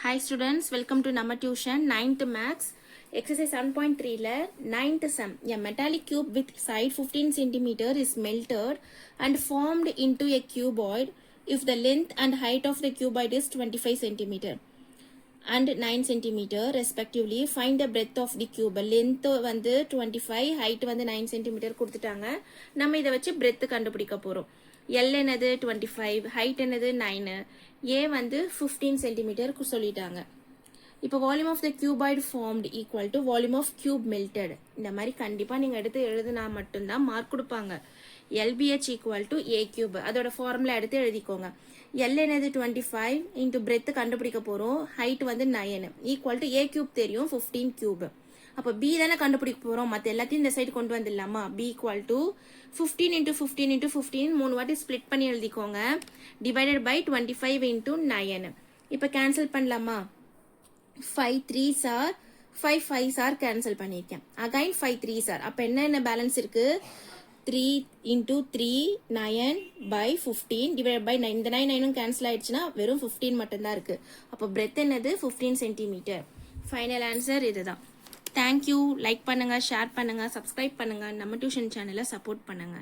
Hi students, welcome to Namma Tuition 9th Max exercise 7.3 la 9th sum. A metallic cube with side 15 cm is melted and formed into a cuboid if the length and height of the cuboid is 25 cm and 9 cm respectively. Find the breadth of the cube. Length வந்து 25, height வந்து 9 cm கொடுத்துட்டாங்க. நம்ம இதை வச்சு breadth கண்டுபிடிக்க போறோம். L என்னது 25, height என்னது 9, A வந்து 15 cm சொல்லிட்டாங்க. இப்போ volume of the cuboid formed equal to volume of cube melted. இந்த மாதிரி கண்டிப்பா நீங்க எடுத்து எழுதுனா மட்டும்தான் மார்க் கொடுப்பாங்க. LBH equal to A cube. அதோட ஃபார்முலா எடுத்து எழுதிக்கோங்க. L என்னது 25 into breadth கண்டுபிடிக்க போறோம். height வந்து 9 equal to A cube தெரியும் 15 cube. அப்போ B தானே கண்டுபிடிக்க போறோம். மற்ற எல்லாத்தையும் இந்த சைடு கொண்டு வந்துடலாமா? B equal to 15 into 15 into 15 மூணு வாட்டி ஸ்ப்ளிட் பண்ணி எழுதிக்கோங்க. divided by 25 into 9. இப்போ கேன்சல் பண்ணலாமா? 5 3s are 5 5s are cancel பண்ணிருக்கேன். again 5 3s are. அப்ப என்ன பேலன்ஸ் இருக்கு? 3 into 3 9 by 15 divided by 9. இந்த 9 9 cancel ஆயிடுச்சுன்னா வெறும் 15 மட்டும்தான் இருக்கு. அப்ப breadth என்னது 15 cm. ஃபைனல் ஆன்சர் இதுதான். தேங்க்யூ. லைக் பண்ணுங்க, ஷேர் பண்ணுங்க, சப்ஸ்கிரைப் பண்ணுங்க, நம்ம டியூஷன் சேனலை சப்போர்ட் பண்ணுங்க.